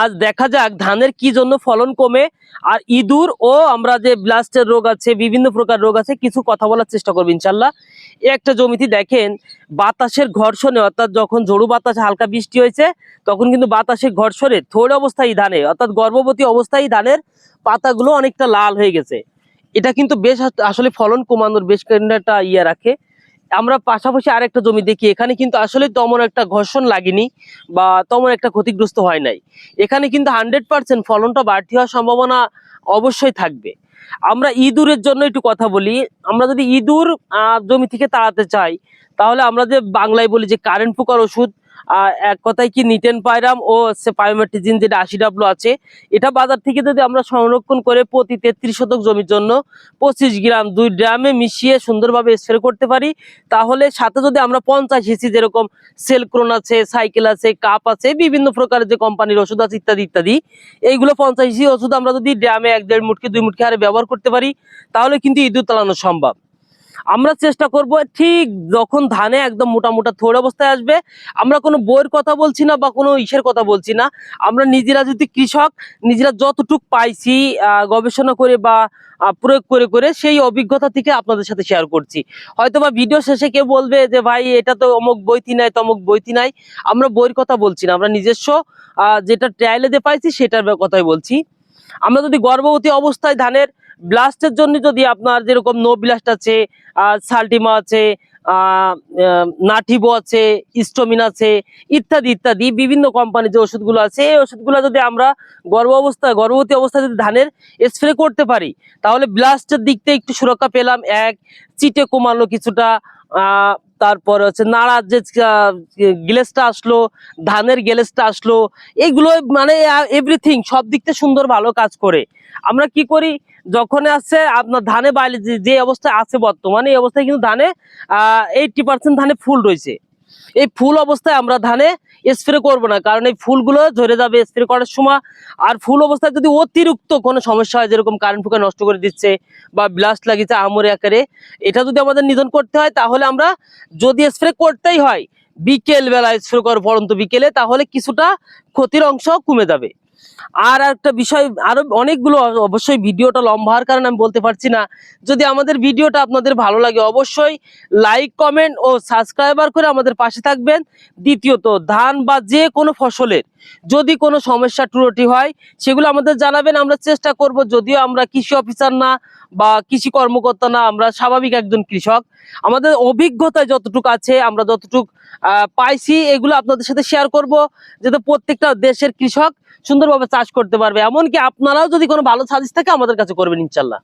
আজ দেখা যাক ধানের কি জন্য ফলন কমে আর ইঁদুর ও আমরা যে ব্লাস্টের রোগ আছে, বিভিন্ন প্রকার রোগ আছে, কিছু কথা বলার চেষ্টা করবো ইনশাল্লাহ। একটা জমিতে দেখেন বাতাসের ঘর্ষণে, অর্থাৎ যখন ঝোড়ো বাতাস হালকা বৃষ্টি হয়েছে তখন কিন্তু বাতাসের ঘর্ষণে থোড় অবস্থায় ধানে, অর্থাৎ গর্ভবতী অবস্থায় ধানের পাতাগুলো অনেকটা লাল হয়ে গেছে। এটা কিন্তু বেশ আসলে ফলন কমানোর বেশ একটা রাখে। আমরা পাশাপাশি আরেকটা জমি দেখি, এখানে কিন্তু আসলে তেমন একটা ঘর্ষণ লাগেনি বা তেমন একটা ক্ষতিগ্রস্ত হয় নাই। এখানে কিন্তু 100% ফলনটা বাড়তি হওয়ার সম্ভাবনা অবশ্যই থাকবে। আমরা ইঁদুরের জন্য একটু কথা বলি। আমরা যদি ইঁদুর জমি থেকে তাড়াতে চাই, তাহলে আমরা যে বাংলায় বলি যে কারেন্ট পোকার ওষুধ, এক কথায় কি নিটেন পাইরাম ও পাইমেট্রিজিন যেটা 80W আছে, এটা বাজার থেকে যদি আমরা সংরক্ষণ করে প্রতি 33 শতক জমির জন্য 25 গ্রাম 2 ড্রামে মিশিয়ে সুন্দরভাবে স্প্রে করতে পারি, তাহলে সাথে যদি আমরা 50 ইসি যেরকম সেলক্রোন আছে, সাইকেল আছে, কাপ আছে, বিভিন্ন প্রকারের যে কোম্পানির ওষুধ আছে ইত্যাদি ইত্যাদি, এইগুলো 50 ইসি ওষুধ আমরা যদি ড্রামে 1-1.5 মুটকি 2 মুটকি হারে ব্যবহার করতে পারি, তাহলে কিন্তু ইঁদুর তাড়ানো সম্ভব। আমরা চেষ্টা করব ঠিক যখন ধানে একদম মোটা মোটা থোড় অবস্থায় আসবে, আমরা কোনো বইয়ের কথা বলছি না বা কোনো ইসের কথা বলছি না, আমরা নিজেরা যদি কৃষক, নিজেরা যতটুক পাইছি গবেষণা করে বা প্রয়োগ করে করে সেই অভিজ্ঞতা থেকে আপনাদের সাথে শেয়ার করছি। হয়তো বা ভিডিও শেষে কেউ বলবে যে ভাই এটা তো অমুক বইতি নাই তমুক বইতি নাই। আমরা বইয়ের কথা বলছি না, আমরা নিজস্ব যেটা ট্রায়ালে দিয়ে পাইছি সেটার কথাই বলছি। আমরা যদি গর্ভবতী অবস্থায় ধানের ব্লাস্টের জন্য যদি আপনার যেরকম নো ব্লাস্ট আছে, সাল্টিমা আছে, নাটিভো আছে, স্টোমিন আছে, ইত্যাদি ইত্যাদি বিভিন্ন কোম্পানির যে ওষুধগুলো আছে, এই ওষুধগুলো যদি আমরা গর্ভবতী অবস্থায় যদি ধানের স্প্রে করতে পারি, তাহলে ব্লাস্টের দিক থেকে একটু সুরক্ষা পেলাম। এক, চিটে কমালো কিছুটা, তারপরে হচ্ছে নাড়ার যে গ্লেসটা আসলো, ধানের গ্লেসটা আসলো, এইগুলো মানে এভরিথিং সব দিক থেকে সুন্দর ভালো কাজ করে। আমরা কি করি, যখন আছে আপনার ধানে বাইরে যে অবস্থায় আছে বর্তমানে, এই অবস্থায় কিন্তু ধানে 80% ধানে ফুল রয়েছে। এই ফুল অবস্থায় আমরা ধানে স্প্রে করব না, কারণ এই ফুলগুলো ঝরে যাবে স্প্রে করার সময়। আর ফুল অবস্থায় যদি অতিরিক্ত কোনো সমস্যা হয়, যেরকম কারেন্ট পোকা নষ্ট করে দিচ্ছে বা ব্লাস্ট লাগিয়েছে আমরে আকারে, এটা যদি আমাদের নিধন করতে হয়, তাহলে আমরা যদি স্প্রে করতেই হয় বিকেল বেলা স্প্রে করার পরন্ত বিকেলে, তাহলে কিছুটা ক্ষতির অংশ কমে যাবে। আর একটা বিষয়, আরো অনেকগুলো, অবশ্যই ভিডিওটা লম্বা হওয়ার কারণে আমি বলতে পারছি না। যদি আমাদের ভিডিওটা আপনাদের ভালো লাগে, অবশ্যই লাইক, কমেন্ট ও সাবস্ক্রাইবার করে আমাদের পাশে থাকবেন। দ্বিতীয়ত, ধান বা যে কোনো ফসলের যদি কোনো সমস্যা ত্রুটি হয়, সেগুলো আমাদের জানাবেন। আমরা চেষ্টা করব, যদিও আমরা কৃষি অফিসার না বা কৃষি কর্মকর্তা না, আমরা স্বাভাবিক একজন কৃষক, আমাদের অভিজ্ঞতায় যতটুকু আছে, আমরা যতটুকু পাইছি, এগুলো আপনাদের সাথে শেয়ার করব, যাতে প্রত্যেকটা দেশের কৃষক সুন্দরভাবে চাষ করতে পারবে। এমনকি আপনারাও যদি কোনো ভালো সাজেস্ট থাকে আমাদের কাছে করবেন ইনশাল্লাহ।